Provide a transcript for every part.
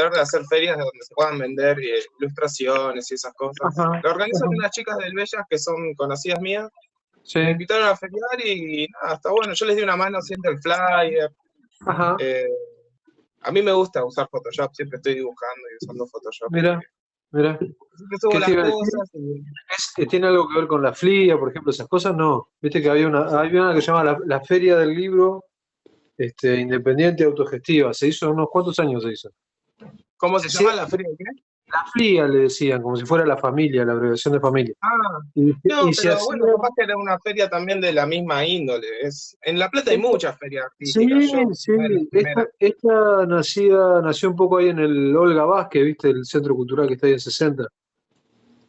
tratar de hacer ferias donde se puedan vender ilustraciones y esas cosas. Ajá, Lo organizan ajá. unas chicas del Bellas que son conocidas mías. Sí, Me invitaron a feriar y nada, está bueno. Yo les di una mano haciendo el flyer. ajá. Eh, a mí me gusta usar Photoshop, siempre estoy dibujando y usando Photoshop. Mira, mira. Así que subo ¿Qué te las iba a decir? cosas y ¿Tiene algo que ver con la FLIA, por ejemplo, esas cosas? No. Viste que había una que se llama la Feria del Libro Independiente Autogestiva. Se hizo unos cuantos años se hizo. ¿cómo Se se hacía llama la feria de qué? la FLIA, le decían, como si fuera la familia, la abreviación de familia. Ah, Y no, se pero hacía. bueno, capaz que era una feria también de la misma índole. En La Plata hay muchas ferias Sí, artísticas. Yo, sí. una de las primeras. Esta nació un poco ahí en el Olga Vázquez, ¿viste? El centro cultural que está ahí en 60. Ah,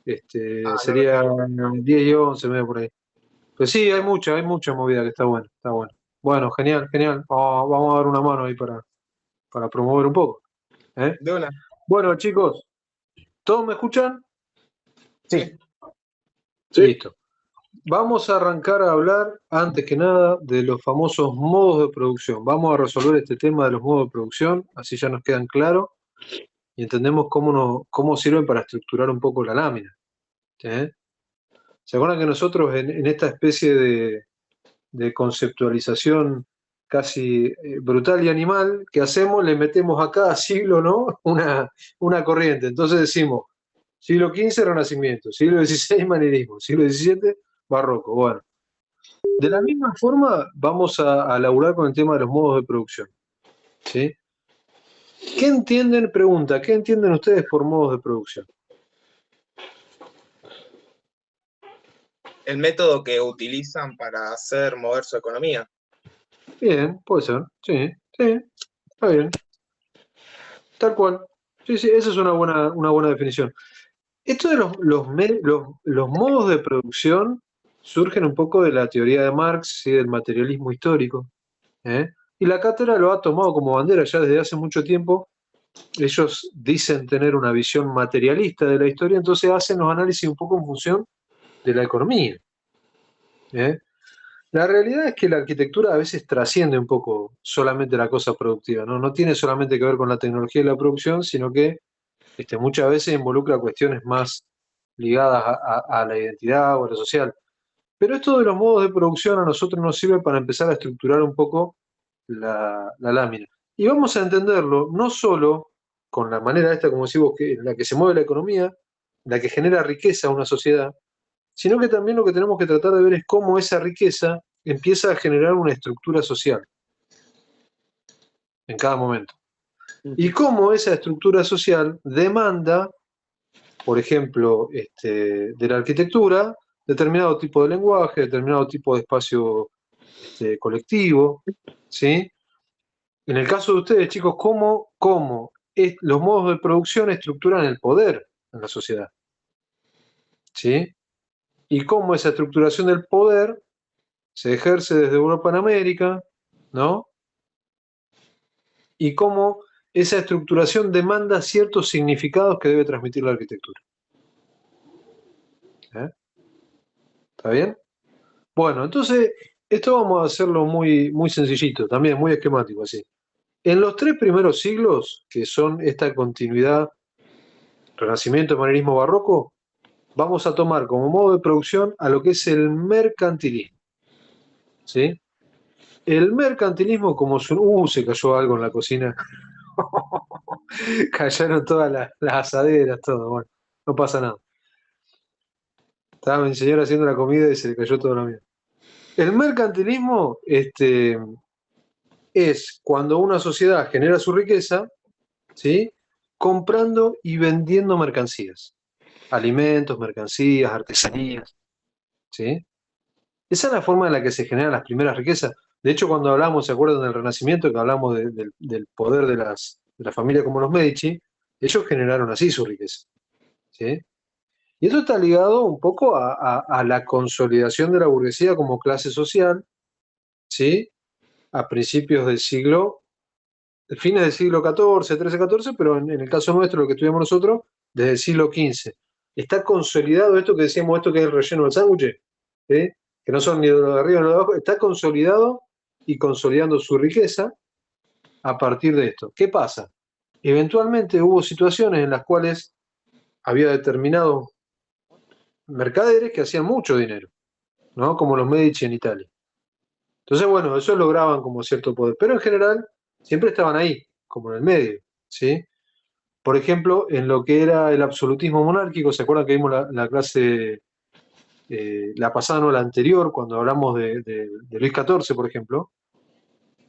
no lo Sería tengo. 10 y 11, medio por ahí. Pero sí, hay mucha movida que está buena, está bueno. Bueno, genial, genial. Vamos a dar una mano ahí para promover un poco. ¿Eh? De una. Bueno, chicos, ¿todos me escuchan? Sí. Listo. Vamos a arrancar a hablar, antes que nada, de los famosos modos de producción. Vamos a resolver este tema de los modos de producción, así ya nos quedan claros y entendemos cómo sirven para estructurar un poco la lámina. ¿Eh? ¿Se acuerdan que nosotros en esta especie de conceptualización casi brutal y animal que hacemos, le metemos a cada siglo, ¿no? una corriente? Entonces decimos, siglo XV, Renacimiento, siglo XVI, manierismo, siglo XVII, barroco. Bueno, de la misma forma vamos a laburar con el tema de los modos de producción. ¿Sí? ¿Qué entienden? Pregunta, ¿qué entienden ustedes por modos de producción? El método que utilizan para hacer mover su economía. Bien, puede ser, sí, está bien, tal cual. Sí, sí, esa es una buena definición. Esto de los modos de producción surgen un poco de la teoría de Marx y del materialismo histórico. ¿Eh? Y la cátedra lo ha tomado como bandera ya desde hace mucho tiempo. Ellos dicen tener una visión materialista de la historia, entonces hacen los análisis un poco en función de la economía. ¿Eh? La realidad es que la arquitectura a veces trasciende un poco solamente la cosa productiva, ¿no? No tiene solamente que ver con la tecnología y la producción, sino que muchas veces involucra cuestiones más ligadas a la identidad o a lo social. Pero esto de los modos de producción a nosotros nos sirve para empezar a estructurar un poco la lámina. Y vamos a entenderlo no solo con la manera esta, como decimos, en la que se mueve la economía, la que genera riqueza a una sociedad, sino que también lo que tenemos que tratar de ver es cómo esa riqueza empieza a generar una estructura social en cada momento. Y cómo esa estructura social demanda, por ejemplo, de la arquitectura, determinado tipo de lenguaje, determinado tipo de espacio colectivo, ¿sí? En el caso de ustedes, chicos, ¿cómo los modos de producción estructuran el poder en la sociedad? ¿Sí? Y cómo esa estructuración del poder se ejerce desde Europa en América, ¿no? Y cómo esa estructuración demanda ciertos significados que debe transmitir la arquitectura. ¿Eh? ¿Está bien? Bueno, entonces, esto vamos a hacerlo muy, muy sencillito, también muy esquemático, así. En los 3 primeros siglos, que son esta continuidad, Renacimiento, Manierismo, Barroco, vamos a tomar como modo de producción a lo que es el mercantilismo. ¿Sí? El mercantilismo, como se cayó algo en la cocina. Cayeron todas las asaderas, todo. Bueno, no pasa nada. Estaba mi señora haciendo la comida y se le cayó todo lo mío. El mercantilismo es cuando una sociedad genera su riqueza, ¿sí? Comprando y vendiendo mercancías. Alimentos, mercancías, artesanías. ¿Sí? Esa es la forma en la que se generan las primeras riquezas. De hecho, cuando hablamos, ¿se acuerdan del Renacimiento? Que hablamos del poder de la familia como los Medici, ellos generaron así su riqueza. ¿Sí? Y esto está ligado un poco a la consolidación de la burguesía como clase social, ¿sí? A principios del siglo, fines del siglo XIV, XIII, XIV, pero en el caso nuestro, lo que estudiamos nosotros, desde el siglo XV. Está consolidado esto que decíamos, esto que es el relleno del sándwich, ¿sí? Que no son ni de lo de arriba ni de lo de abajo, está consolidado y consolidando su riqueza a partir de esto. ¿Qué pasa? eventualmente hubo situaciones en las cuales había determinados mercaderes que hacían mucho dinero, ¿no? Como los Medici en Italia. Entonces, bueno, eso lograban como cierto poder, pero en general siempre estaban ahí, como en el medio, ¿sí? Por ejemplo, en lo que era el absolutismo monárquico, ¿se acuerdan que vimos la clase, la pasada, no la anterior, cuando hablamos de Luis XIV, por ejemplo?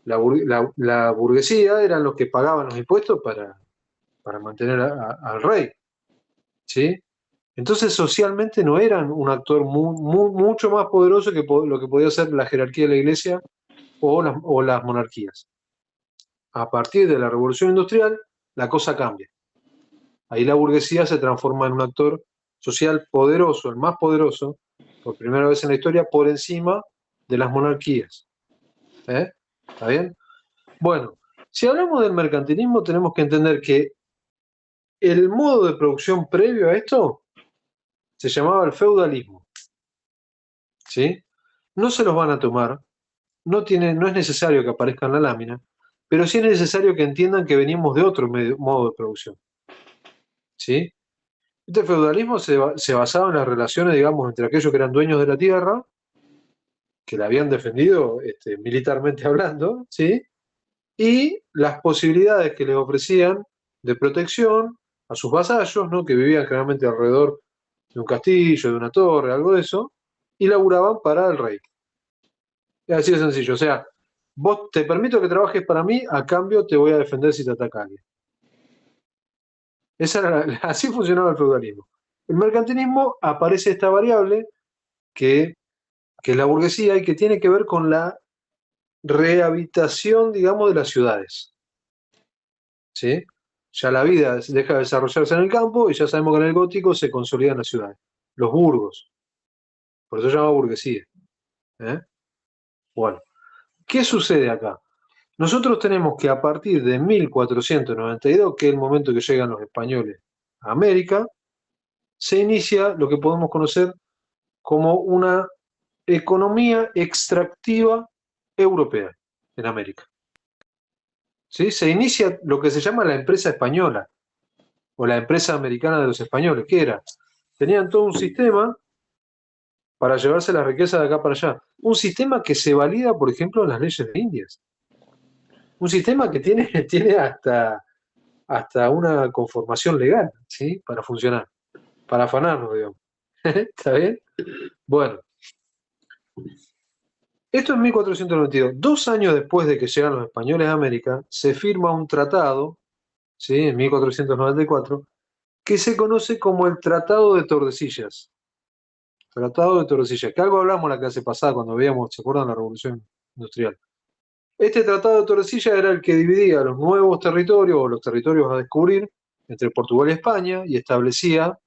La burguesía eran los que pagaban los impuestos para mantener al rey, ¿sí? Entonces socialmente no eran un actor mucho más poderoso que lo que podía ser la jerarquía de la iglesia o las monarquías. A partir de la revolución industrial, la cosa cambia. Ahí la burguesía se transforma en un actor social poderoso, el más poderoso, por primera vez en la historia, por encima de las monarquías. ¿Está bien? Bueno, si hablamos del mercantilismo, tenemos que entender que el modo de producción previo a esto se llamaba el feudalismo. ¿Sí? No se los van a tomar, no es necesario que aparezca en la lámina, pero sí es necesario que entiendan que venimos de otro modo de producción. ¿Sí? Este feudalismo se basaba en las relaciones, digamos, entre aquellos que eran dueños de la tierra, que la habían defendido militarmente hablando, ¿sí? Y las posibilidades que les ofrecían de protección a sus vasallos, ¿no? Que vivían generalmente alrededor de un castillo, de una torre, algo de eso, y laburaban para el rey. Es así de sencillo. O sea, vos te permito que trabajes para mí, a cambio te voy a defender si te ataca alguien. Así funcionaba el feudalismo. El mercantilismo aparece esta variable que es la burguesía y que tiene que ver con la rehabilitación, digamos, de las ciudades. ¿Sí? Ya la vida deja de desarrollarse en el campo y ya sabemos que en el gótico se consolidan las ciudades. Los burgos. Por eso se llama burguesía. Bueno, ¿qué sucede acá? Nosotros tenemos que a partir de 1492, que es el momento que llegan los españoles a América, se inicia lo que podemos conocer como una economía extractiva europea en América. ¿Sí? Se inicia lo que se llama la empresa española o la empresa americana de los españoles. ¿Qué era? Tenían todo un sistema para llevarse la riqueza de acá para allá. Un sistema que se valida, por ejemplo, en las leyes de Indias. Un sistema que tiene hasta una conformación legal, ¿sí? Para funcionar, para afanarnos, digamos. ¿Está bien? Bueno, esto es 1492. 2 años después de que llegan los españoles a América, se firma un tratado, ¿sí? En 1494, que se conoce como el Tratado de Tordesillas. Tratado de Tordesillas, que algo hablamos la clase pasada cuando veíamos, ¿se acuerdan? La Revolución Industrial. Este Tratado de Tordesillas era el que dividía los nuevos territorios o los territorios a descubrir entre Portugal y España y establecía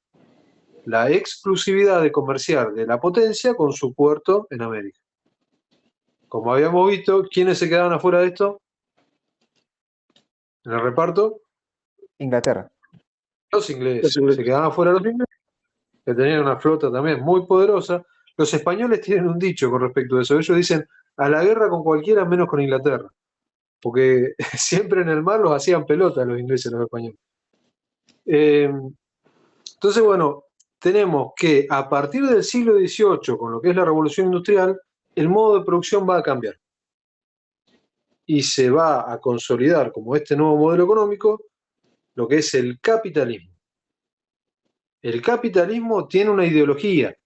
la exclusividad de comerciar de la potencia con su puerto en América. Como habíamos visto, ¿quiénes se quedaban afuera de esto? En el reparto. Inglaterra. Los ingleses. Se quedaban afuera los ingleses, que tenían una flota también muy poderosa. Los españoles tienen un dicho con respecto a eso. Ellos dicen, a la guerra con cualquiera menos con Inglaterra. Porque siempre en el mar los hacían pelota los ingleses, los españoles. Entonces, bueno, tenemos que a partir del siglo XVIII, con lo que es la revolución industrial, el modo de producción va a cambiar. Y se va a consolidar como este nuevo modelo económico lo que es el capitalismo. El capitalismo tiene una ideología.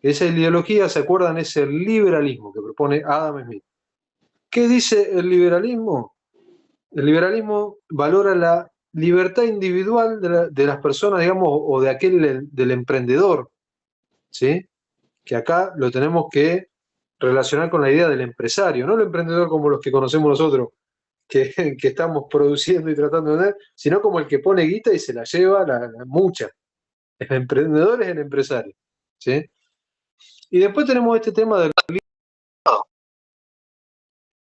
Esa ideología, ¿se acuerdan? Es el liberalismo que propone Adam Smith. ¿Qué dice el liberalismo? El liberalismo valora la libertad individual de las personas, digamos, o de del emprendedor, ¿sí? Que acá lo tenemos que relacionar con la idea del empresario, no el emprendedor como los que conocemos nosotros, que estamos produciendo y tratando de vender, sino como el que pone guita y se la lleva mucha. El emprendedor es el empresario, ¿sí? Y después tenemos este tema de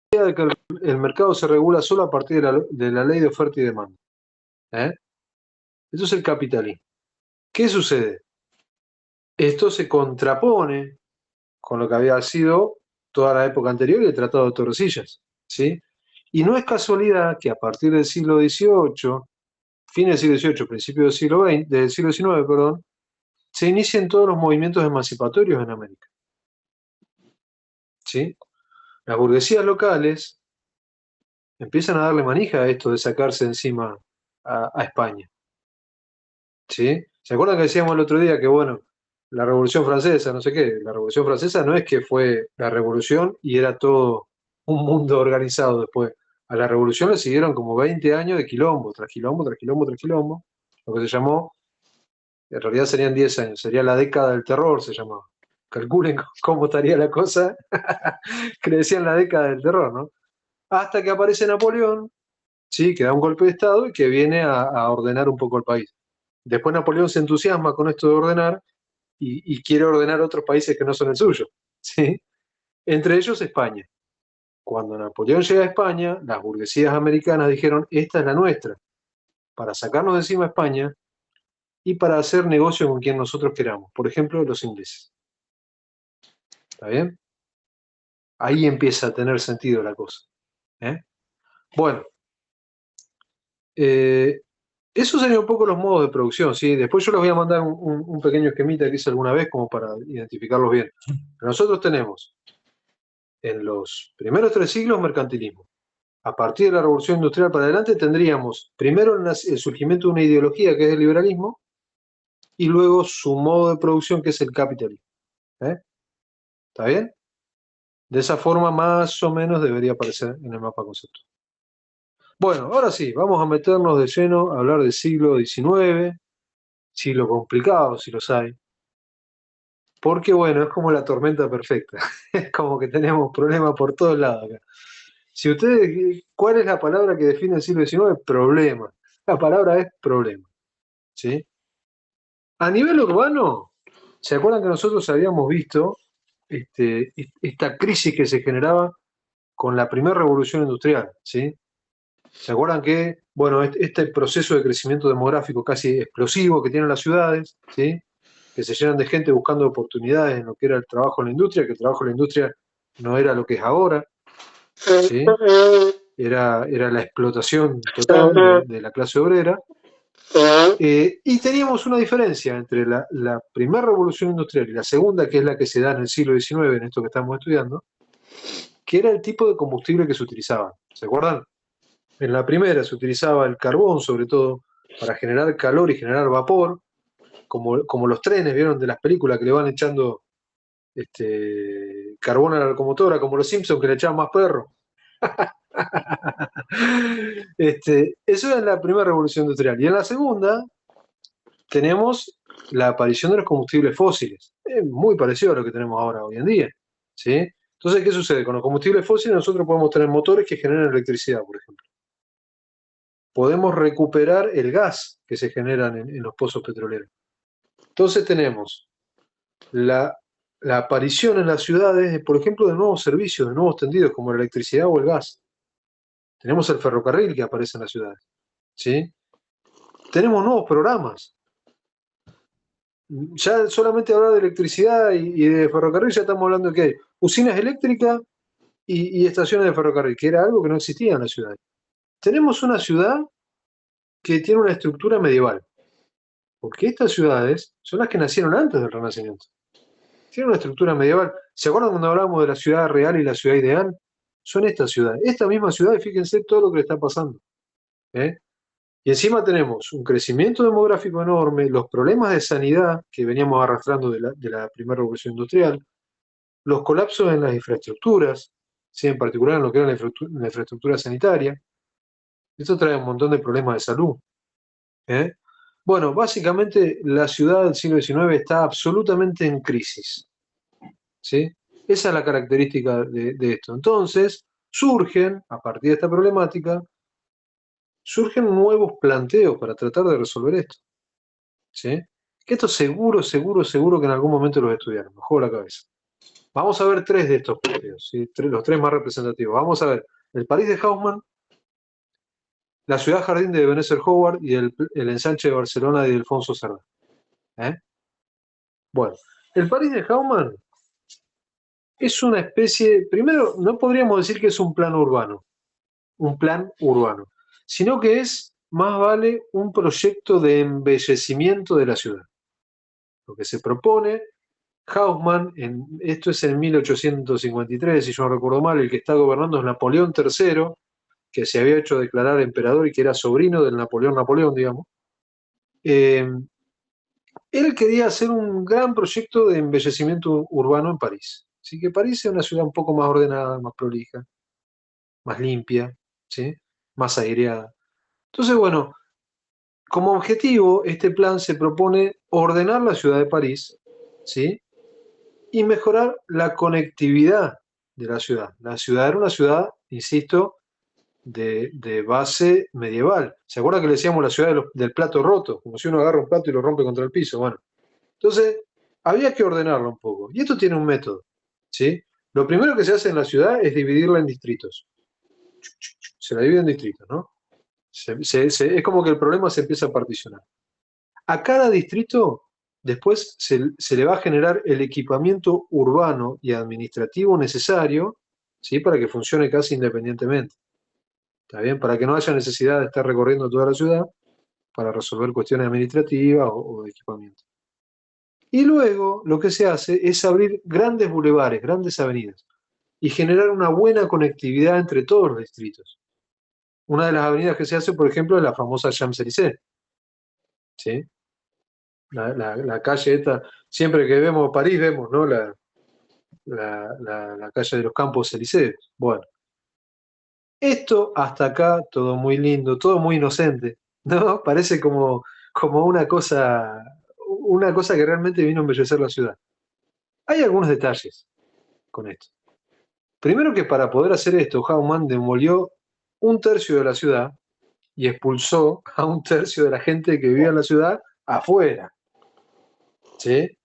que el mercado se regula solo a partir de la ley de oferta y demanda. Eso es el capitalismo. ¿Qué sucede? Esto se contrapone con lo que había sido toda la época anterior y el Tratado de Tordesillas, ¿sí? Y no es casualidad que a partir del siglo XVIII, fin del siglo XVIII, principio del siglo XIX, perdón, se inicien todos los movimientos emancipatorios en América. ¿Sí? Las burguesías locales empiezan a darle manija a esto de sacarse encima a España. ¿Sí? ¿Se acuerdan que decíamos el otro día que, bueno, la Revolución Francesa, no sé qué, la Revolución Francesa no es que fue la revolución y era todo un mundo organizado después? A la revolución le siguieron como 20 años de quilombo, tras quilombo, tras quilombo, tras quilombo, lo que se llamó, en realidad serían 10 años, sería la década del terror, se llamaba. Calculen cómo estaría la cosa, que le decían la década del terror, ¿no? Hasta que aparece Napoleón, ¿sí? Que da un golpe de Estado y que viene a ordenar un poco el país. Después Napoleón se entusiasma con esto de ordenar y quiere ordenar otros países que no son el suyo, ¿sí? Entre ellos España. Cuando Napoleón llega a España, las burguesías americanas dijeron, esta es la nuestra, para sacarnos de encima a España y para hacer negocio con quien nosotros queramos. Por ejemplo, los ingleses. ¿Está bien? Ahí empieza a tener sentido la cosa. ¿Eh? Bueno, esos serían un poco los modos de producción, ¿sí? Después yo les voy a mandar un pequeño esquemita que hice alguna vez como para identificarlos bien. Pero nosotros tenemos en los primeros 3 siglos mercantilismo. A partir de la Revolución Industrial para adelante tendríamos primero el surgimiento de una ideología que es el liberalismo y luego su modo de producción que es el capitalismo. ¿Eh? ¿Está bien? De esa forma más o menos debería aparecer en el mapa conceptual. Bueno, ahora sí, vamos a meternos de lleno a hablar del siglo XIX, siglo complicado si los hay, porque bueno, es como la tormenta perfecta, es como que tenemos problemas por todos lados acá. Si ustedes, ¿cuál es la palabra que define el siglo XIX? Problema. La palabra es problema. ¿Sí? A nivel urbano, ¿se acuerdan que nosotros habíamos visto esta crisis que se generaba con la primera revolución industrial? ¿Sí? ¿Se acuerdan que, bueno, este proceso de crecimiento demográfico casi explosivo que tienen las ciudades, ¿sí? Que se llenan de gente buscando oportunidades en lo que era el trabajo en la industria, que el trabajo en la industria no era lo que es ahora, ¿sí? Era la explotación total de la clase obrera. Y teníamos una diferencia entre la primera revolución industrial y la segunda, que es la que se da en el siglo XIX, en esto que estamos estudiando, que era el tipo de combustible que se utilizaba. ¿Se acuerdan? En la primera se utilizaba el carbón, sobre todo, para generar calor y generar vapor, como los trenes, ¿vieron? De las películas que le van echando carbón a la locomotora, como los Simpsons que le echaban más perros. Eso era en la primera revolución industrial. Y en la segunda tenemos la aparición de los combustibles fósiles. Es muy parecido a lo que tenemos ahora hoy en día. ¿Sí? Entonces, ¿qué sucede? Con los combustibles fósiles nosotros podemos tener motores que generan electricidad, por ejemplo. Podemos recuperar el gas que se genera en los pozos petroleros. Entonces tenemos la aparición en las ciudades, por ejemplo, de nuevos servicios, de nuevos tendidos como la electricidad o el gas. Tenemos el ferrocarril que aparece en las ciudades. ¿Sí? Tenemos nuevos programas. Ya solamente hablar de electricidad y de ferrocarril, ya estamos hablando de que hay usinas eléctricas y estaciones de ferrocarril, que era algo que no existía en la ciudad. Tenemos una ciudad que tiene una estructura medieval, porque estas ciudades son las que nacieron antes del Renacimiento. Tienen una estructura medieval. ¿Se acuerdan cuando hablábamos de la ciudad real y la ciudad ideal? Son estas ciudades. Esta misma ciudad, y fíjense todo lo que le está pasando. ¿Eh? Y encima tenemos un crecimiento demográfico enorme, los problemas de sanidad que veníamos arrastrando de la primera revolución industrial, los colapsos en las infraestructuras, ¿sí? En particular en lo que era la infraestructura sanitaria. Esto trae un montón de problemas de salud. ¿Eh? Bueno, básicamente la ciudad del siglo XIX está absolutamente en crisis. ¿Sí? Esa es la característica de esto. Entonces, surgen, a partir de esta problemática, surgen nuevos planteos para tratar de resolver esto. ¿Sí? Que esto seguro que en algún momento los estudiaron. Me juego la cabeza. Vamos a ver 3 de estos planteos, ¿sí? Los 3 más representativos. Vamos a ver el París de Haussmann, la ciudad jardín de Ebenezer Howard y el ensanche de Barcelona de Alfonso Cerdá. Bueno, el París de Haussmann es una especie, primero, no podríamos decir que es un plano urbano, un plan urbano, sino que es, más vale, un proyecto de embellecimiento de la ciudad. Lo que se propone, Haussmann, esto es en 1853, si yo no recuerdo mal, el que está gobernando es Napoleón III, que se había hecho declarar emperador y que era sobrino del Napoleón, digamos. Él quería hacer un gran proyecto de embellecimiento urbano en París. Así que París es una ciudad un poco más ordenada, más prolija, más limpia, ¿sí? Más aireada. Entonces, bueno, como objetivo, este plan se propone ordenar la ciudad de París, ¿sí? Y mejorar la conectividad de la ciudad. La ciudad era una ciudad, insisto, de base medieval. ¿Se acuerda que le decíamos la ciudad del plato roto? Como si uno agarra un plato y lo rompe contra el piso. Bueno, entonces había que ordenarlo un poco. Y esto tiene un método, ¿sí? Lo primero que se hace en la ciudad es dividirla en distritos. Se la divide en distritos, ¿no? Es como que el problema se empieza a particionar. A cada distrito después se le va a generar el equipamiento urbano y administrativo necesario, ¿sí? Para que funcione casi independientemente. ¿Está bien? Para que no haya necesidad de estar recorriendo toda la ciudad para resolver cuestiones administrativas o de equipamiento. Y luego lo que se hace es abrir grandes bulevares, grandes avenidas, y generar una buena conectividad entre todos los distritos. Una de las avenidas que se hace, por ejemplo, es la famosa Champs-Élysées, ¿sí? La calle esta, siempre que vemos París vemos, ¿no? La calle de los Campos Elíseos. Bueno, esto hasta acá, todo muy lindo, todo muy inocente, ¿no? Parece como una cosa que realmente vino a embellecer la ciudad. Hay algunos detalles con esto. Primero que para poder hacer esto, Haussmann demolió un tercio de la ciudad y expulsó a un tercio de la gente que vivía en la ciudad afuera, ¿sí?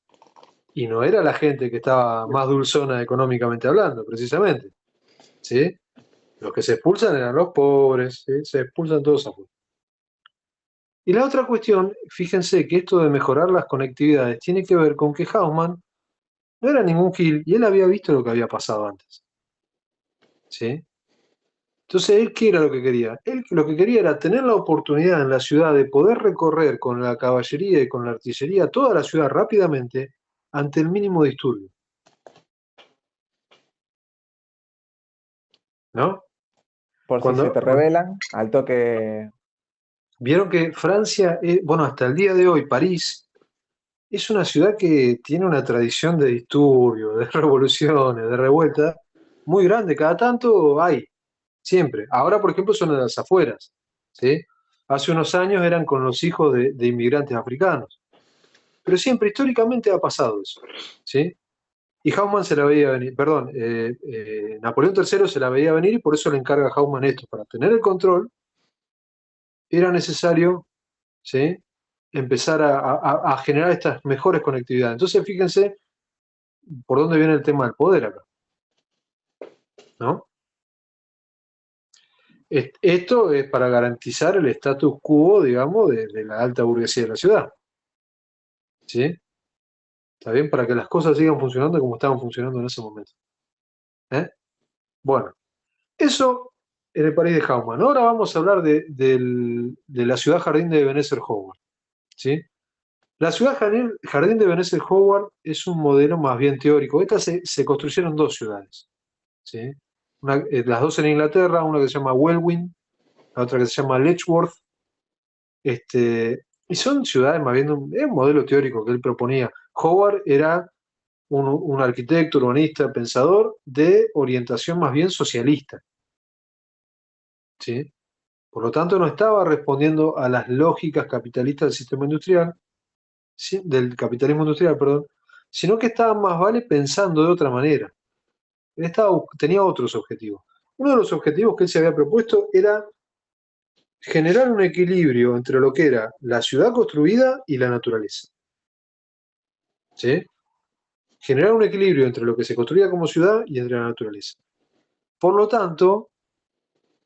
Y no era la gente que estaba más dulzona económicamente hablando, precisamente, ¿sí? Los que se expulsan eran los pobres, ¿sí? Se expulsan todos afuera. Y la otra cuestión, fíjense que esto de mejorar las conectividades tiene que ver con que Haussmann no era ningún gil y él había visto lo que había pasado antes, ¿sí? Entonces, ¿él qué era lo que quería? Él lo que quería era tener la oportunidad en la ciudad de poder recorrer con la caballería y con la artillería toda la ciudad rápidamente ante el mínimo disturbio, ¿no? Por si se Cuando te revelan, al toque. vieron que Francia, bueno, hasta el día de hoy, París, es una ciudad que tiene una tradición de disturbios, de revoluciones, de revueltas, muy grande. Cada tanto hay, siempre. Ahora, por ejemplo, son en las afueras, ¿sí? Hace unos años eran con los hijos de inmigrantes africanos. Pero siempre, históricamente ha pasado eso, ¿sí? Y Haussmann se la veía venir, perdón, Napoleón III se la veía venir y por eso le encarga a Haussmann esto. Para tener el control, era necesario, ¿sí? Empezar a generar estas mejores conectividades. Entonces, fíjense por dónde viene el tema del poder acá, ¿no? Esto es para garantizar el status quo, digamos, de la alta burguesía de la ciudad, ¿sí? ¿Está bien? Para que las cosas sigan funcionando como estaban funcionando en ese momento. ¿Eh? Bueno, eso en el París de Haussmann. Ahora vamos a hablar de la ciudad jardín de Ebenezer-Howard, ¿sí? La ciudad jardín de Ebenezer-Howard es un modelo más bien teórico. Estas se construyeron dos ciudades, ¿sí? Las dos en Inglaterra, una que se llama Welwyn, la otra que se llama Letchworth. Y son ciudades más bien, es un modelo teórico que él proponía. Howard era un arquitecto, urbanista, pensador de orientación más bien socialista, ¿sí? Por lo tanto, no estaba respondiendo a las lógicas capitalistas del sistema industrial, ¿sí? Del capitalismo industrial, perdón, sino que estaba más vale pensando de otra manera. Él tenía otros objetivos. Uno de los objetivos que él se había propuesto era generar un equilibrio entre lo que era la ciudad construida y la naturaleza, ¿sí? Generar un equilibrio entre lo que se construía como ciudad y entre la naturaleza. Por lo tanto,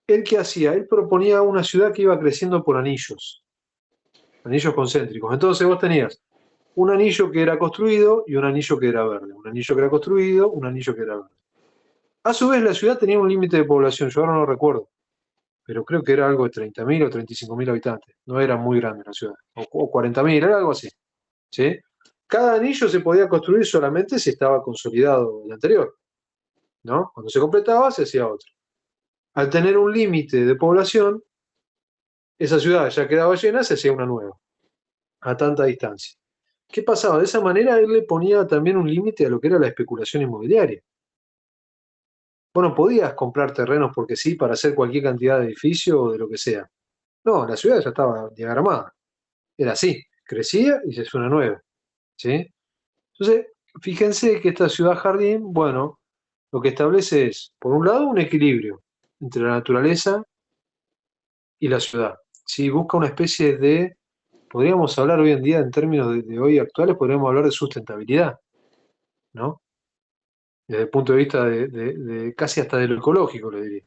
¿él qué hacía? Él proponía una ciudad que iba creciendo por anillos concéntricos. Entonces vos tenías un anillo que era construido y un anillo que era verde. Un anillo que era construido, un anillo que era verde. A su vez, la ciudad tenía un límite de población, yo ahora no recuerdo. pero creo que era algo de 30.000 o 35.000 habitantes. No era muy grande la ciudad. O 40.000, era algo así. ¿Sí? Cada anillo se podía construir solamente si estaba consolidado el anterior, ¿no? Cuando se completaba, se hacía otro. Al tener un límite de población, esa ciudad ya quedaba llena, se hacía una nueva, a tanta distancia. ¿Qué pasaba? De esa manera él le ponía también un límite a lo que era la especulación inmobiliaria. Vos no podías comprar terrenos porque sí para hacer cualquier cantidad de edificio o de lo que sea. No, la ciudad ya estaba diagramada. Era así, crecía y se hacía una nueva. ¿Sí? Entonces, fíjense que esta ciudad jardín, bueno, lo que establece es, por un lado, un equilibrio entre la naturaleza y la ciudad. ¿Sí? Busca una especie de, podríamos hablar hoy en día en términos de hoy actuales, podríamos hablar de sustentabilidad, ¿no? Desde el punto de vista de casi hasta de lo ecológico, le diría.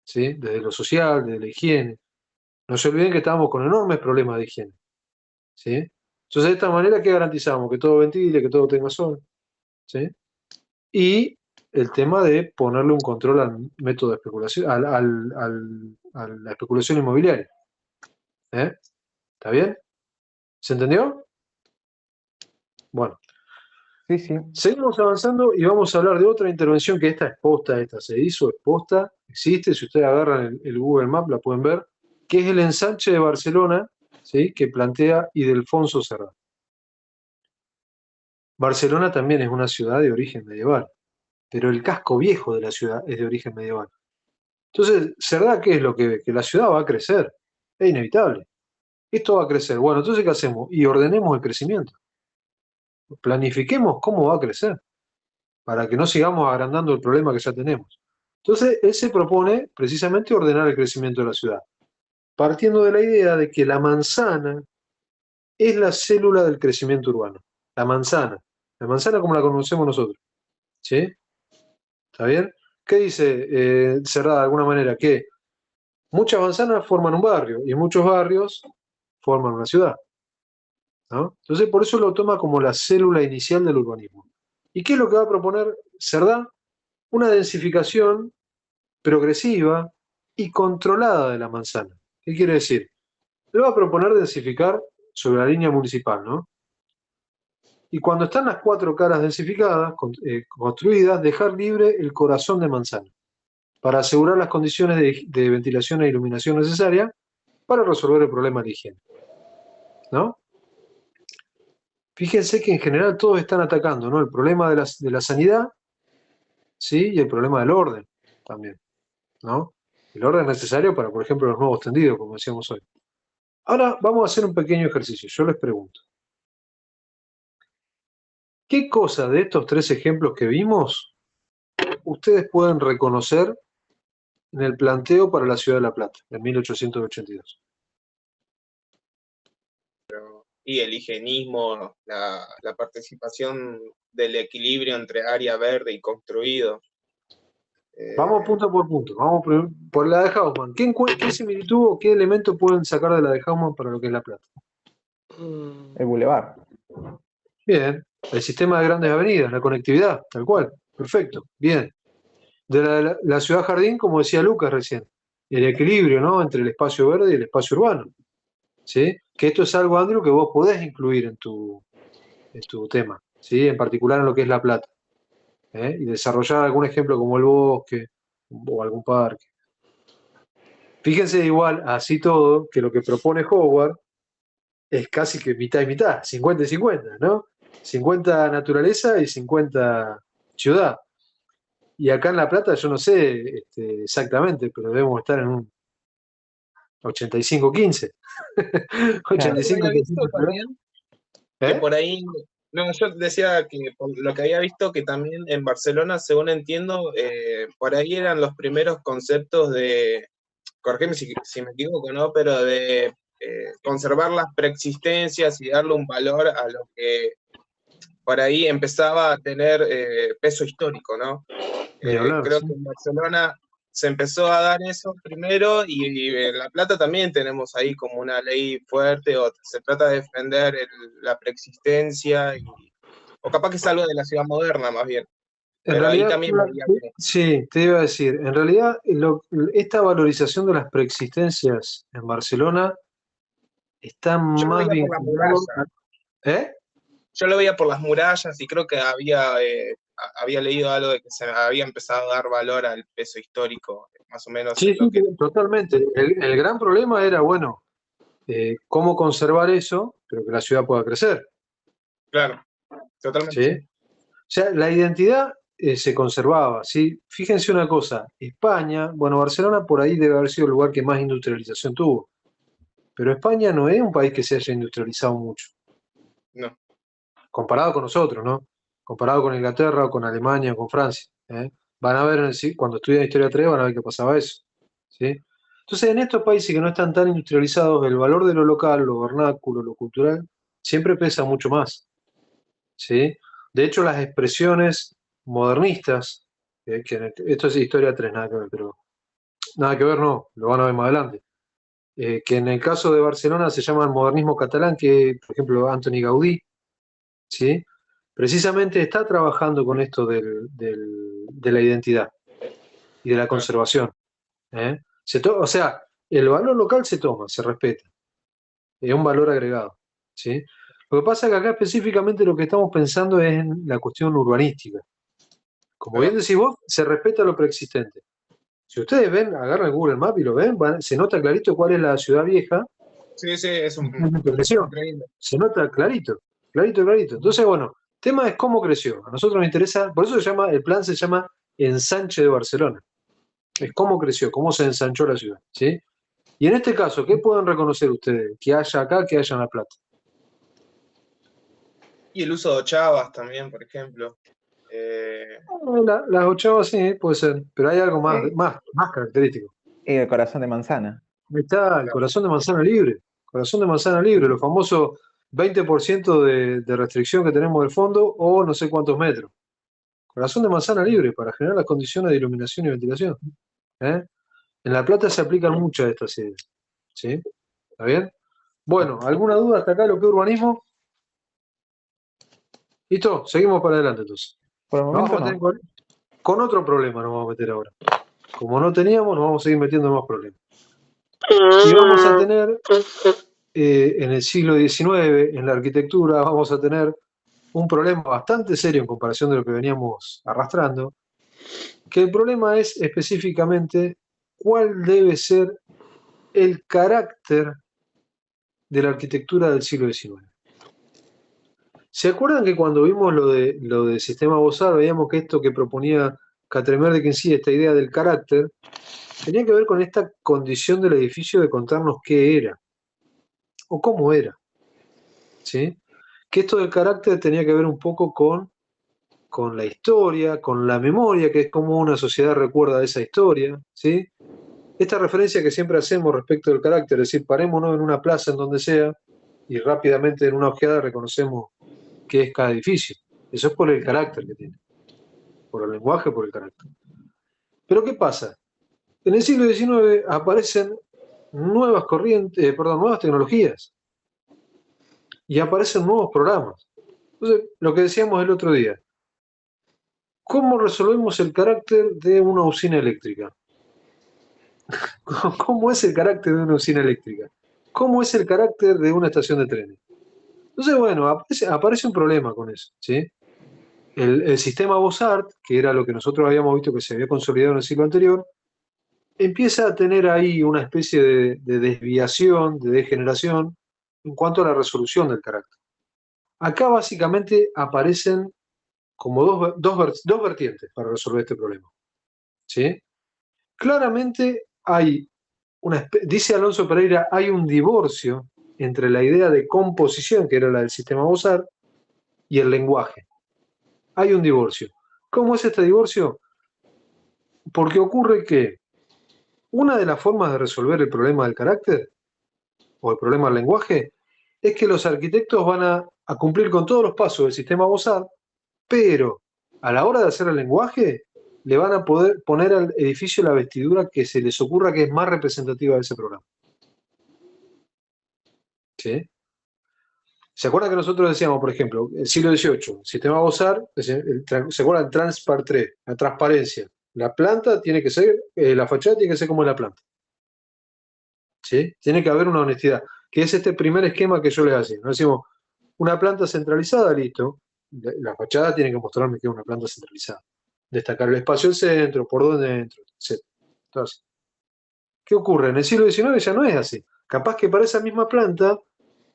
¿Sí? Desde lo social, desde la higiene. No se olviden que estamos con enormes problemas de higiene. ¿Sí? Entonces, de esta manera, ¿qué garantizamos? Que todo ventile, que todo tenga sol. ¿Sí? Y el tema de ponerle un control al método de especulación, a la especulación inmobiliaria. ¿Eh? ¿Está bien? ¿Se entendió? Bueno, Sí, sí. seguimos avanzando y vamos a hablar de otra intervención que esta es posta, esta se hizo, es posta, existe, si ustedes agarran el Google Maps la pueden ver, que es el ensanche de Barcelona, ¿sí? Que plantea Ildefonso Cerdá. Barcelona también es una ciudad de origen medieval, pero el casco viejo de la ciudad es de origen medieval. Entonces, Cerdá, ¿qué es lo que ve? Que la ciudad va a crecer, es inevitable. Esto va a crecer. Bueno, entonces, ¿qué hacemos? Y ordenemos el crecimiento. Planifiquemos cómo va a crecer, para que no sigamos agrandando el problema que ya tenemos. Entonces, él se propone precisamente ordenar el crecimiento de la ciudad, partiendo de la idea de que la manzana es la célula del crecimiento urbano. La manzana como la conocemos nosotros. ¿Sí? ¿Está bien? ¿Qué dice Cerdá de alguna manera? Que muchas manzanas forman un barrio y muchos barrios forman una ciudad, ¿no? Entonces, por eso lo toma como la célula inicial del urbanismo. ¿Y qué es lo que va a proponer Cerdá? Una densificación progresiva y controlada de la manzana. ¿Qué quiere decir? Le va a proponer densificar sobre la línea municipal, ¿no? Y cuando están las cuatro caras densificadas, construidas, dejar libre el corazón de manzana, para asegurar las condiciones de ventilación e iluminación necesarias para resolver el problema de higiene, ¿no? Fíjense que en general todos están atacando, ¿no? El problema de la sanidad, ¿sí? Y el problema del orden también, ¿no? El orden necesario para, por ejemplo, los nuevos tendidos, como decíamos hoy. Ahora vamos a hacer un pequeño ejercicio. Yo les pregunto, ¿qué cosa de estos tres ejemplos que vimos ustedes pueden reconocer en el planteo para la Ciudad de La Plata, en 1882? Y el higienismo, la participación del equilibrio entre área verde y construido. Vamos punto por punto. Vamos por la de Haussmann. ¿Qué similitud o qué elemento pueden sacar de la de Haussmann para lo que es La Plata? El bulevar. Bien. El sistema de grandes avenidas, la conectividad, tal cual. Perfecto. Bien. De la ciudad jardín, como decía Lucas recién, el equilibrio, ¿no? Entre el espacio verde y el espacio urbano. ¿Sí? Que esto es algo, Andrew, que vos podés incluir en tu tema, ¿sí? En particular en lo que es La Plata. Y desarrollar algún ejemplo como el bosque o algún parque. Fíjense igual, así todo, que lo que propone Howard es casi que mitad y mitad, 50 y 50, ¿no? 50 naturaleza y 50 ciudad. Y acá en La Plata, yo no sé exactamente, pero debemos estar en un 85-15. Claro. Yo había 85-15 visto ciudad. también que por ahí, no, yo decía que por lo que había visto que también en Barcelona, según entiendo, por ahí eran los primeros conceptos de, corrígeme si me equivoco, ¿no? Pero de conservar las preexistencias y darle un valor a lo que por ahí empezaba a tener peso histórico, ¿no? Ni hablar, Creo ¿sí? que en Barcelona se empezó a dar eso primero y en La Plata también tenemos ahí como una ley fuerte o se trata de defender la preexistencia o capaz que es algo de la ciudad moderna más bien. En Pero ahí realidad, también veía que sí, te iba a decir, en realidad esta valorización de las preexistencias en Barcelona está yo lo más veía por la vinculado muralla. ¿eh? Yo lo veía por las murallas y creo que había leído algo de que se había empezado a dar valor al peso histórico, más o menos Sí, en sí, lo que... totalmente. El gran problema era, bueno, cómo conservar eso, pero que la ciudad pueda crecer, Claro, totalmente. ¿sí? O sea, la identidad se conservaba, ¿sí? Fíjense una cosa, España, bueno, Barcelona por ahí debe haber sido el lugar que más industrialización tuvo, pero España no es un país que se haya industrializado mucho, No, comparado con nosotros, ¿no? Comparado con Inglaterra o con Alemania o con Francia, ¿eh? Van a ver, cuando estudian Historia 3 van a ver que pasaba eso, ¿sí? Entonces, en estos países que no están tan industrializados, el valor de lo local, lo vernáculo, lo cultural, siempre pesa mucho más, ¿sí? De hecho, las expresiones modernistas, esto es Historia 3 nada que ver, pero nada que ver no, lo van a ver más adelante, que en el caso de Barcelona se llama modernismo catalán, que por ejemplo Antoni Gaudí, ¿sí? Precisamente está trabajando con esto de la identidad y de la claro. conservación, ¿eh? O sea, el valor local se toma, se respeta, es un valor agregado, ¿sí? Lo que pasa es que acá específicamente lo que estamos pensando es en la cuestión urbanística. Como bien Claro. decís vos, se respeta lo preexistente. Si ustedes ven, agarran el Google Maps y lo ven, se nota clarito cuál es la ciudad vieja, Sí, sí, es creció. increíble. Se nota clarito, clarito, clarito. Entonces, bueno, el tema es cómo creció. A nosotros nos interesa, por eso el plan se llama Ensanche de Barcelona. Es cómo creció, cómo se ensanchó la ciudad, ¿sí? Y en este caso, ¿qué pueden reconocer ustedes? Que haya acá, que haya en La Plata. Y el uso de ochavas también, por ejemplo. Las ochavas sí, puede ser, pero hay algo Eh, más característico. y el corazón de manzana. Ahí está el corazón de manzana libre. Corazón de manzana libre, los famosos 20% de restricción que tenemos del fondo o no sé cuántos metros. Corazón de manzana libre para generar las condiciones de iluminación y ventilación, ¿eh? En La Plata se aplican muchas de estas ideas, ¿sí? ¿Está bien? Bueno, ¿alguna duda hasta acá lo que es urbanismo? ¿Listo? Seguimos para adelante entonces. Por el Nos momento vamos a meter no. con otro problema, nos vamos a meter ahora. Como no teníamos, nos vamos a seguir metiendo en más problemas. Y vamos a tener, en el siglo XIX, en la arquitectura, vamos a tener un problema bastante serio en comparación de lo que veníamos arrastrando, que el problema es específicamente cuál debe ser el carácter de la arquitectura del siglo XIX. ¿Se acuerdan que cuando vimos lo de sistema Bosar, veíamos que esto que proponía Catremer de Quincy, esta idea del carácter, tenía que ver con esta condición del edificio de contarnos qué era o cómo era, ¿sí? Que esto del carácter tenía que ver un poco con la historia, con la memoria, que es como una sociedad recuerda esa historia, ¿sí? Esta referencia que siempre hacemos respecto del carácter, es decir, parémonos en una plaza, en donde sea, y rápidamente en una ojeada reconocemos qué es cada edificio. Eso es por el carácter que tiene, por el lenguaje, por el carácter. Pero ¿qué pasa? En el siglo XIX aparecen nuevas corrientes, nuevas tecnologías y aparecen nuevos programas. Entonces, lo que decíamos el otro día, ¿cómo resolvemos el carácter de una usina eléctrica? ¿Cómo es el carácter de una usina eléctrica? ¿Cómo es el carácter de una estación de trenes? Entonces, bueno, aparece un problema con eso, ¿sí? El sistema Bosart, que era lo que nosotros habíamos visto que se había consolidado en el siglo anterior, empieza a tener ahí una especie de desviación, de degeneración en cuanto a la resolución del carácter. Acá básicamente aparecen como dos vertientes para resolver este problema, ¿sí? Claramente hay dice Alonso Pereira, hay un divorcio entre la idea de composición, que era la del sistema Bosart, y el lenguaje. Hay un divorcio. ¿Cómo es este divorcio? Porque ocurre que una de las formas de resolver el problema del carácter o el problema del lenguaje es que los arquitectos van a cumplir con todos los pasos del sistema Bosart, pero a la hora de hacer el lenguaje le van a poder poner al edificio la vestidura que se les ocurra que es más representativa de ese programa, ¿sí? ¿Se acuerdan que nosotros decíamos, por ejemplo, el siglo XVIII, el sistema Bosar, ¿se acuerdan? Transpar 3, la transparencia. La planta tiene que ser, la fachada tiene que ser como la planta. ¿Sí? Tiene que haber una honestidad, que es este primer esquema que yo les hacía. Nos decimos, una planta centralizada, listo. La fachada tiene que mostrarme que es una planta centralizada. Destacar el espacio del centro, por dónde entro, etc. Entonces, ¿qué ocurre? En el siglo XIX ya no es así. Capaz que para esa misma planta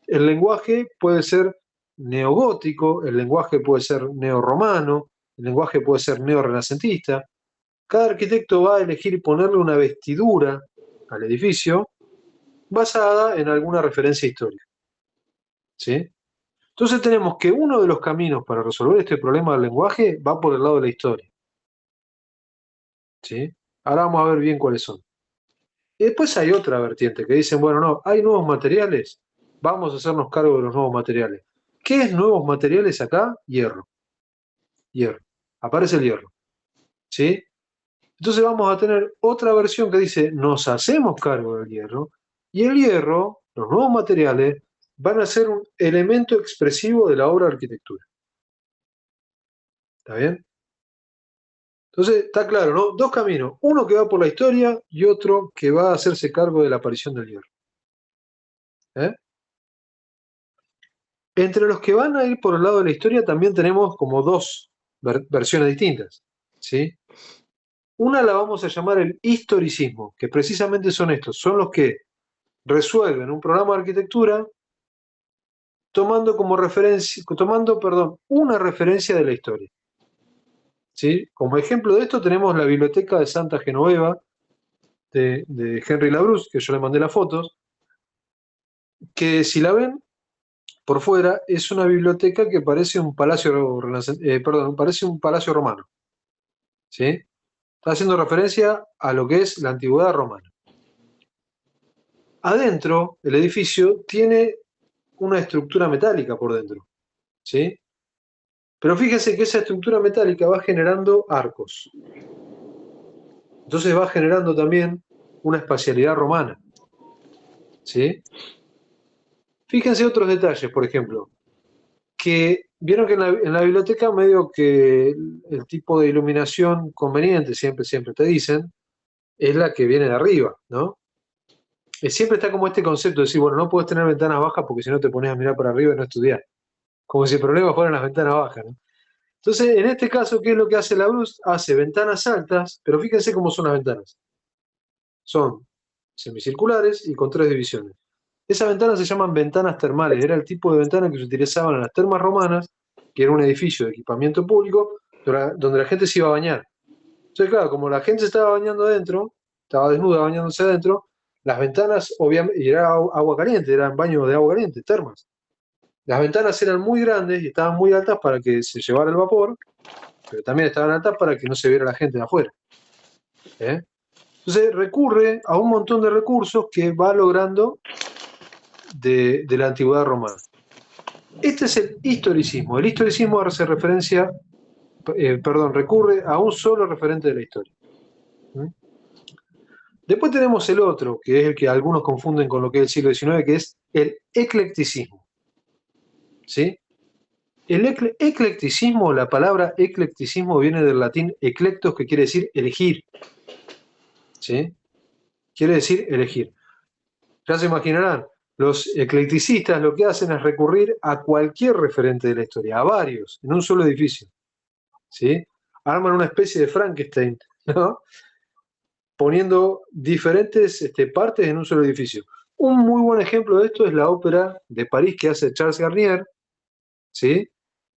el lenguaje puede ser neogótico, el lenguaje puede ser neorromano, el lenguaje puede ser neorrenacentista. Cada arquitecto va a elegir y ponerle una vestidura al edificio basada en alguna referencia histórica. ¿Sí? Entonces tenemos que uno de los caminos para resolver este problema del lenguaje va por el lado de la historia. ¿Sí? Ahora vamos a ver bien cuáles son. Y después hay otra vertiente que dicen, bueno, no, hay nuevos materiales, vamos a hacernos cargo de los nuevos materiales. ¿Qué es nuevos materiales acá? Hierro. Hierro. Aparece el hierro. ¿Sí? Entonces vamos a tener otra versión que dice, nos hacemos cargo del hierro, y el hierro, los nuevos materiales, van a ser un elemento expresivo de la obra de arquitectura. ¿Está bien? Entonces, está claro, ¿no? Dos caminos, uno que va por la historia y otro que va a hacerse cargo de la aparición del hierro. ¿Eh? Entre los que van a ir por el lado de la historia también tenemos como dos versiones distintas. ¿Sí? Una la vamos a llamar el historicismo, que precisamente son estos, son los que resuelven un programa de arquitectura tomando como referencia, una referencia de la historia. ¿Sí? Como ejemplo de esto tenemos la biblioteca de Santa Genoveva de Henry Labrousse, que yo le mandé las fotos, que si la ven por fuera es una biblioteca que parece un palacio, parece un palacio romano. ¿Sí? Está haciendo referencia a lo que es la antigüedad romana. Adentro, el edificio tiene una estructura metálica por dentro. ¿Sí? Pero fíjense que esa estructura metálica va generando arcos. Entonces va generando también una espacialidad romana. ¿Sí? Fíjense otros detalles, por ejemplo, que vieron que en la biblioteca medio que el tipo de iluminación conveniente, siempre te dicen, es la que viene de arriba, ¿no? Siempre está como este concepto de decir, bueno, no puedes tener ventanas bajas porque si no te pones a mirar para arriba y no estudiar. Como si el problema fueran las ventanas bajas, ¿no? Entonces, en este caso, ¿qué es lo que hace Labrousse? Hace ventanas altas, pero fíjense cómo son las ventanas. Son semicirculares y con 3 divisiones. Esas ventanas se llaman ventanas termales. Era el tipo de ventana que se utilizaban en las termas romanas, que era un edificio de equipamiento público donde la gente se iba a bañar. Entonces, claro, como la gente se estaba bañando adentro, estaba desnuda bañándose adentro, las ventanas, obviamente, y era agua caliente, eran baños de agua caliente, termas. Las ventanas eran muy grandes y estaban muy altas para que se llevara el vapor, pero también estaban altas para que no se viera la gente de afuera. Entonces recurre a un montón de recursos que va logrando de la antigüedad romana. Este es el historicismo. El historicismo hace referencia, recurre a un solo referente de la historia. Después tenemos el otro, que es el que algunos confunden con lo que es el siglo XIX, que es el eclecticismo. ¿Sí? El eclecticismo, la palabra eclecticismo viene del latín eclectos, que quiere decir elegir. ¿Sí? Quiere decir elegir. Ya se imaginarán, los eclecticistas lo que hacen es recurrir a cualquier referente de la historia, a varios, en un solo edificio. ¿Sí? Arman una especie de Frankenstein, ¿no? Poniendo diferentes partes en un solo edificio. Un muy buen ejemplo de esto es la ópera de París que hace Charles Garnier, ¿sí?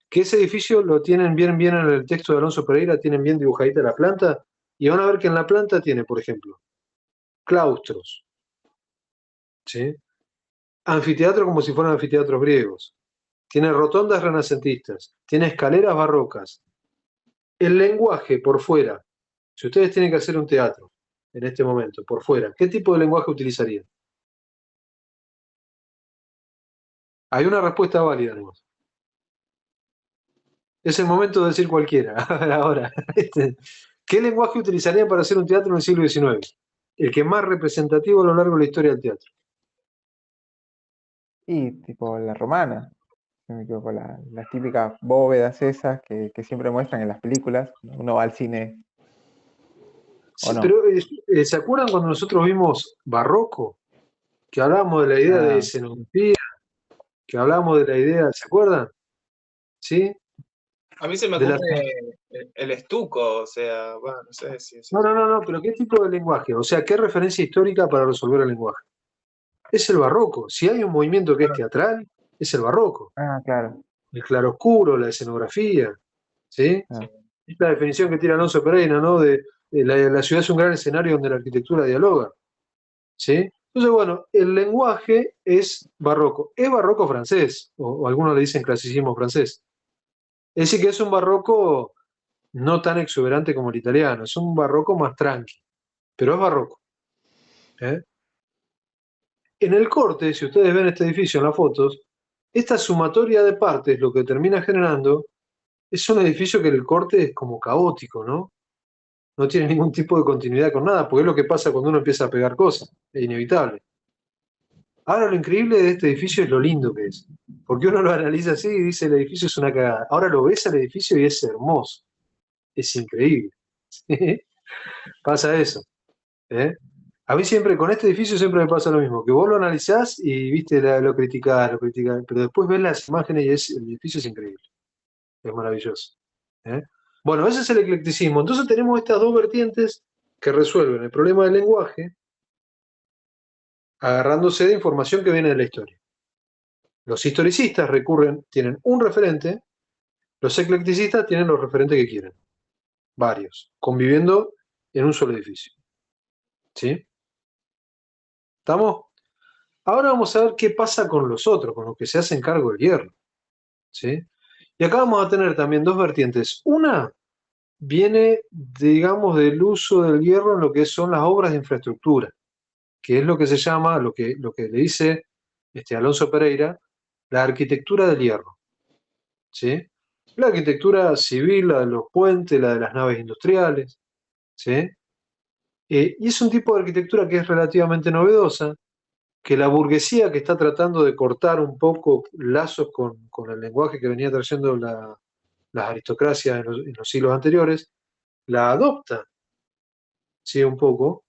Que ese edificio lo tienen bien en el texto de Alonso Pereira, tienen bien dibujadita la planta, y van a ver que en la planta tiene, por ejemplo, claustros, ¿sí? Anfiteatro como si fueran anfiteatros griegos, tiene rotondas renacentistas, tiene escaleras barrocas. El lenguaje por fuera, si ustedes tienen que hacer un teatro en este momento, por fuera, ¿qué tipo de lenguaje utilizarían? Hay una respuesta válida, además. Es el momento de decir cualquiera. Ahora, ¿qué lenguaje utilizarían para hacer un teatro en el siglo XIX? El que más representativo a lo largo de la historia del teatro. Y tipo la romana. no me equivoco, las típicas bóvedas esas que siempre muestran en las películas. Uno va al cine, Sí, no? pero ¿se acuerdan cuando nosotros vimos Barroco? Que hablábamos de la idea de escenografía, que hablábamos de la idea, ¿se acuerdan? ¿Sí? A mí se me De la... ocurre el estuco, o sea, bueno, no sé si eso. No, pero ¿qué tipo de lenguaje? O sea, ¿qué referencia histórica para resolver el lenguaje? Es el barroco. Si hay un movimiento que es teatral, es el barroco. Claro. El claroscuro, la escenografía, ¿sí? Ah. Es la definición que tira Alonso Pereira, ¿no? De la ciudad es un gran escenario donde la arquitectura dialoga, ¿sí? Entonces, bueno, el lenguaje es barroco. Es barroco francés, o algunos le dicen clasicismo francés. Es decir, que es un barroco no tan exuberante como el italiano, es un barroco más tranqui, pero es barroco. ¿Eh? En el corte, si ustedes ven este edificio en las fotos, esta sumatoria de partes lo que termina generando es un edificio que el corte es como caótico, ¿no? No tiene ningún tipo de continuidad con nada, porque es lo que pasa cuando uno empieza a pegar cosas, es inevitable. Ahora lo increíble de este edificio es lo lindo que es, porque uno lo analiza así y dice el edificio es una cagada. Ahora lo ves al edificio y es hermoso, es increíble. Pasa eso. ¿Eh? A mí siempre, con este edificio siempre me pasa lo mismo, que vos lo analizás y viste, lo criticás, pero después ves las imágenes y el edificio es increíble, es maravilloso. ¿Eh? Bueno, ese es el eclecticismo. Entonces tenemos estas dos vertientes que resuelven el problema del lenguaje agarrándose de información que viene de la historia. Los historicistas tienen un referente, los eclecticistas tienen los referentes que quieren, varios, conviviendo en un solo edificio. ¿Sí? ¿Estamos? Ahora vamos a ver qué pasa con los otros, con los que se hacen cargo del hierro. ¿Sí? Y acá vamos a tener también dos vertientes. Una viene, digamos, del uso del hierro en lo que son las obras de infraestructura, que es lo que se llama, lo que le dice Alonso Pereira, la arquitectura del hierro. ¿Sí? La arquitectura civil, la de los puentes, la de las naves industriales. ¿Sí? Y es un tipo de arquitectura que es relativamente novedosa, que la burguesía que está tratando de cortar un poco lazos con el lenguaje que venía trayendo las aristocracias en los siglos anteriores, la adopta, ¿sí? Un poco,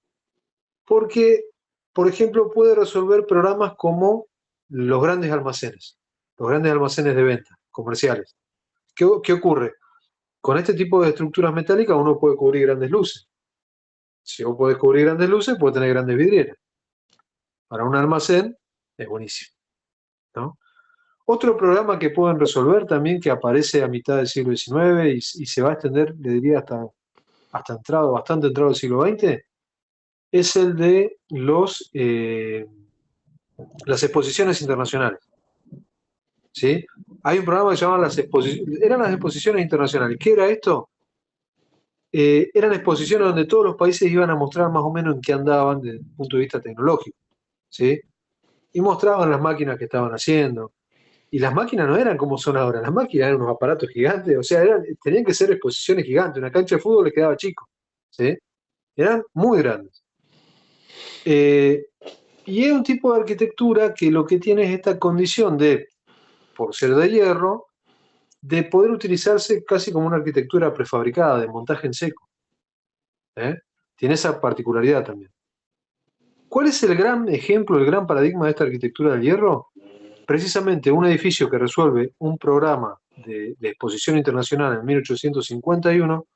porque, por ejemplo, puede resolver programas como los grandes almacenes de venta, comerciales. ¿Qué ocurre? Con este tipo de estructuras metálicas uno puede cubrir grandes luces. Si vos podés cubrir grandes luces, puede tener grandes vidrieras. Para un almacén es buenísimo, ¿no? Otro programa que pueden resolver también, que aparece a mitad del siglo XIX y se va a extender, le diría, bastante entrado el siglo XX, es el de las exposiciones internacionales. ¿Sí? Hay un programa que se llama eran las exposiciones internacionales. ¿Qué era esto? Eran exposiciones donde todos los países iban a mostrar más o menos en qué andaban desde el punto de vista tecnológico. ¿Sí? Y mostraban las máquinas que estaban haciendo. Y las máquinas no eran como son ahora, las máquinas eran unos aparatos gigantes, o sea, tenían que ser exposiciones gigantes, una cancha de fútbol les quedaba chico, ¿sí? Eran muy grandes. Y es un tipo de arquitectura que lo que tiene es esta condición de, por ser de hierro, de poder utilizarse casi como una arquitectura prefabricada, de montaje en seco. Tiene esa particularidad también. ¿Cuál es el gran ejemplo, el gran paradigma de esta arquitectura del hierro? Precisamente un edificio que resuelve un programa de exposición internacional en 1851,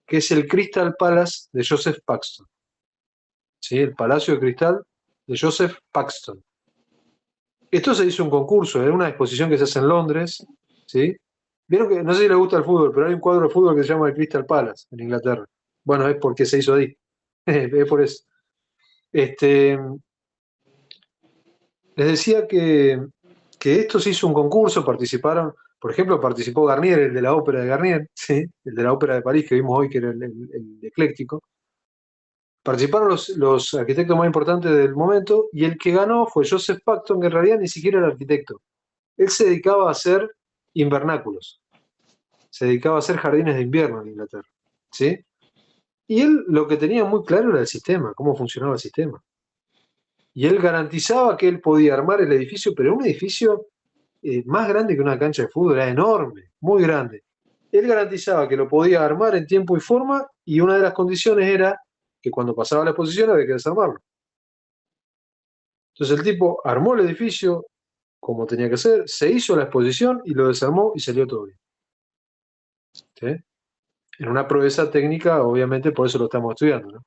que es el Crystal Palace de Joseph Paxton. ¿Sí? El Palacio de Cristal de Joseph Paxton. Esto se hizo un concurso, era una exposición que se hace en Londres. ¿Sí? Vieron que, no sé si les gusta el fútbol, pero hay un cuadro de fútbol que se llama el Crystal Palace en Inglaterra. Bueno, es porque se hizo ahí. Es por eso. Les decía que esto se hizo un concurso, participaron, por ejemplo, participó Garnier, el de la ópera de Garnier, ¿sí? El de la ópera de París que vimos hoy, que era el ecléctico. Participaron los arquitectos más importantes del momento y el que ganó fue Joseph Paxton, que en realidad ni siquiera era arquitecto. Él se dedicaba a hacer invernáculos, se dedicaba a hacer jardines de invierno en Inglaterra, ¿sí? Y él lo que tenía muy claro era el sistema, cómo funcionaba el sistema. Y él garantizaba que él podía armar el edificio, pero un edificio más grande que una cancha de fútbol, era enorme, muy grande. Él garantizaba que lo podía armar en tiempo y forma, y una de las condiciones era que cuando pasaba la exposición había que desarmarlo. Entonces el tipo armó el edificio como tenía que ser, se hizo la exposición y lo desarmó y salió todo bien. ¿Sí? En una proeza técnica, obviamente, por eso lo estamos estudiando, ¿no?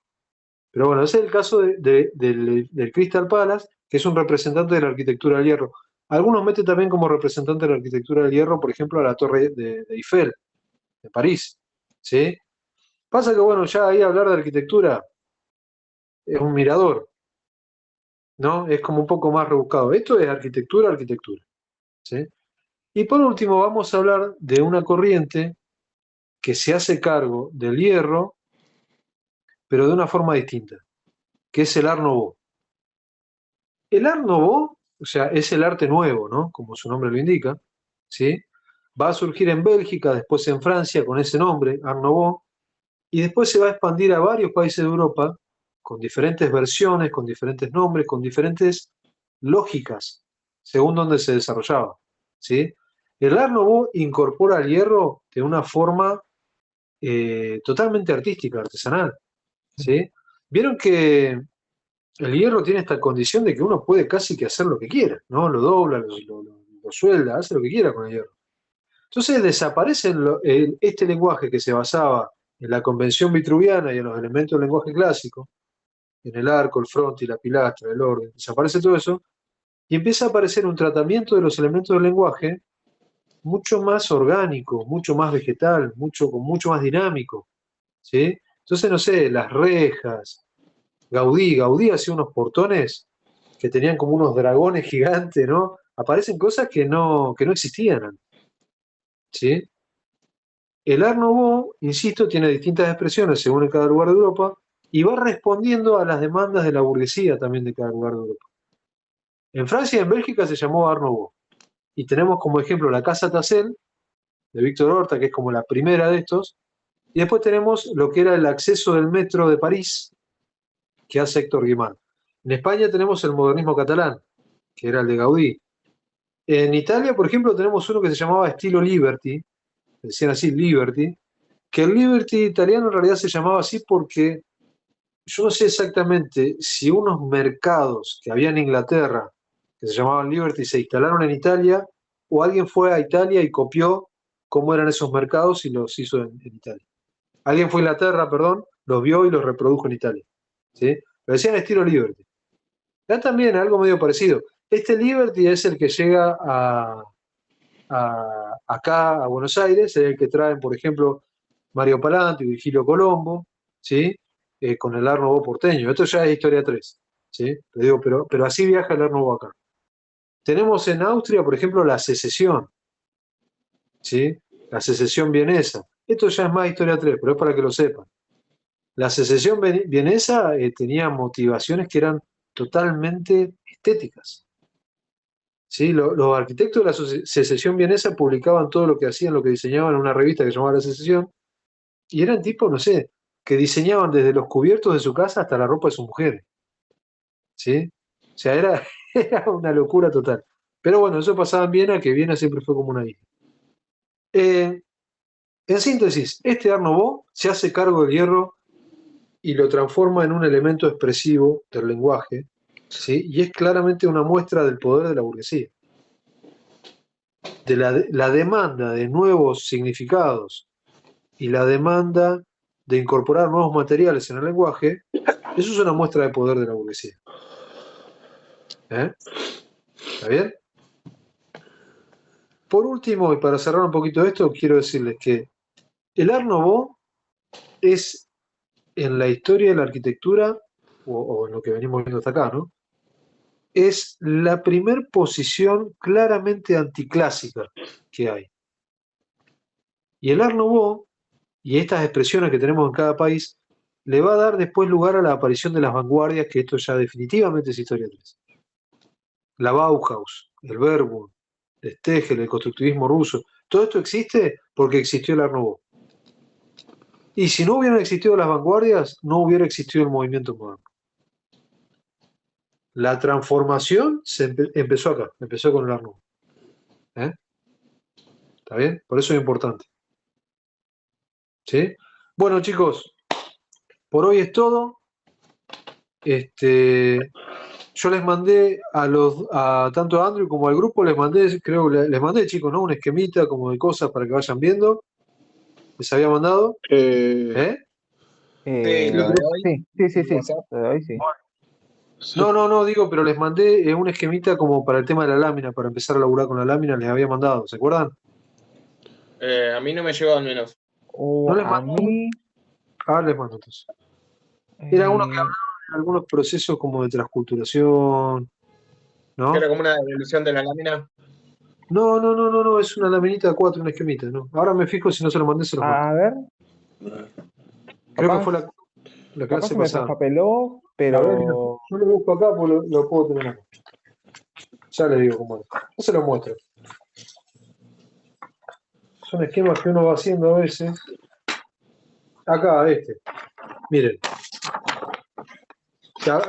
Pero bueno, ese es el caso del Crystal Palace, que es un representante de la arquitectura del hierro. Algunos meten también como representante de la arquitectura del hierro, por ejemplo, a la Torre de Eiffel, de París. ¿Sí? Pasa que, bueno, ya ahí hablar de arquitectura es un mirador, ¿no? Es como un poco más rebuscado. Esto es arquitectura, arquitectura. ¿Sí? Y por último, vamos a hablar de una corriente que se hace cargo del hierro, pero de una forma distinta, que es el Art Nouveau. El Art Nouveau, o sea, es el arte nuevo, ¿no? Como su nombre lo indica, ¿sí? Va a surgir en Bélgica, después en Francia con ese nombre, Art Nouveau, y después se va a expandir a varios países de Europa con diferentes versiones, con diferentes nombres, con diferentes lógicas, según donde se desarrollaba, ¿sí? El Art Nouveau incorpora el hierro de una forma totalmente artística, artesanal, ¿sí? Vieron que el hierro tiene esta condición de que uno puede casi que hacer lo que quiera, ¿no? Lo dobla, lo suelda, hace lo que quiera con el hierro. Entonces desaparece este lenguaje que se basaba en la convención vitruviana y en los elementos del lenguaje clásico, en el arco, el frontis, la pilastra, el orden, desaparece todo eso, y empieza a aparecer un tratamiento de los elementos del lenguaje mucho más orgánico, mucho más vegetal, mucho más dinámico, ¿sí? Entonces, no sé, las rejas, Gaudí hacía unos portones que tenían como unos dragones gigantes, ¿no? Aparecen cosas que no existían antes, ¿sí? El Art Nouveau, insisto, tiene distintas expresiones según en cada lugar de Europa y va respondiendo a las demandas de la burguesía también de cada lugar de Europa. En Francia y en Bélgica se llamó Art Nouveau. Y tenemos como ejemplo la Casa Tassel, de Víctor Horta, que es como la primera de estos. Y después tenemos lo que era el acceso del metro de París, que hace Héctor Guimard. En España tenemos el modernismo catalán, que era el de Gaudí. En Italia, por ejemplo, tenemos uno que se llamaba estilo Liberty, decían así, Liberty, que el Liberty italiano en realidad se llamaba así porque yo no sé exactamente si unos mercados que había en Inglaterra, que se llamaban Liberty, se instalaron en Italia, o alguien fue a Italia y copió cómo eran esos mercados y los hizo en Italia. Alguien fue a Inglaterra, perdón, los vio y los reprodujo en Italia. ¿Sí? Lo decían estilo Liberty. Acá también algo medio parecido. Este Liberty es el que llega acá a Buenos Aires, es el que traen, por ejemplo, Mario Palante y Virgilio Colombo, ¿sí? Con el Art Nouveau porteño. Esto ya es historia 3, ¿sí? Te digo, pero así viaja el Art Nouveau acá. Tenemos en Austria, por ejemplo, la Secesión, ¿sí? La Secesión vienesa. Esto ya es más historia 3, pero es para que lo sepan. La Secesión vienesa tenía motivaciones que eran totalmente estéticas. ¿Sí? Los arquitectos de la Secesión vienesa publicaban todo lo que hacían, lo que diseñaban en una revista que se llamaba La Secesión, y eran tipos, no sé, que diseñaban desde los cubiertos de su casa hasta la ropa de sus mujeres. ¿Sí? O sea, era una locura total. Pero bueno, eso pasaba en Viena, que Viena siempre fue como una isla. En síntesis, este Art Nouveau se hace cargo del hierro y lo transforma en un elemento expresivo del lenguaje, ¿sí? Y es claramente una muestra del poder de la burguesía. De la demanda de nuevos significados y la demanda de incorporar nuevos materiales en el lenguaje, eso es una muestra de poder de la burguesía. ¿Está bien? Por último, y para cerrar un poquito esto, quiero decirles que el Art Nouveau es, en la historia de la arquitectura, o en lo que venimos viendo hasta acá, ¿no? Es la primer posición claramente anticlásica que hay. Y el Art Nouveau, y estas expresiones que tenemos en cada país, le va a dar después lugar a la aparición de las vanguardias, que esto ya definitivamente es historia 3. La Bauhaus, el Verboom, el Stegel, el constructivismo ruso, todo esto existe porque existió el Art Nouveau. Y si no hubieran existido las vanguardias, no hubiera existido el movimiento moderno. La transformación empezó acá, empezó con el Art Nouveau. ¿Eh? ¿Está bien? Por eso es importante. ¿Sí? Bueno, chicos, por hoy es todo. Yo les mandé a tanto a Andrew como al grupo, les mandé, les mandé, chicos, ¿no? Un esquemita como de cosas para que vayan viendo. Les había mandado. ¿Eh? Sí, lo de hoy. Sí. Lo de hoy sí. No, digo, pero les mandé un esquemita como para el tema de la lámina, para empezar a laburar con la lámina, les había mandado, ¿se acuerdan? A mí no me llegó al menos. ¿No les A mandó? mí. Les mando entonces. Era uno que eh, hablaba de algunos procesos como de transculturación, ¿no? Que era como una devolución de la lámina. No, es una laminita de 4, una esquemita, ¿no? Ahora me fijo si no se lo mandé, se lo mando. a ver, Creo que capaz, fue la capaz clase se me pasada. traspapeló, A ver, mira, pero. yo lo busco acá porque lo puedo tener acá. Ya les digo cómo es. No se lo muestro. Son esquemas que uno va haciendo a veces. Acá, miren.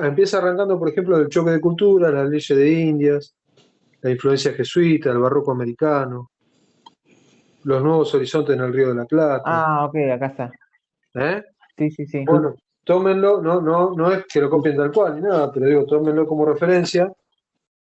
Empieza arrancando, por ejemplo, del choque de culturas, las leyes de Indias, la influencia jesuita, el barroco americano, los nuevos horizontes en el Río de la Plata. Ah, ok, acá está. ¿Eh? Sí. Bueno, tómenlo, no es que lo copien tal cual ni nada, pero digo, tómenlo como referencia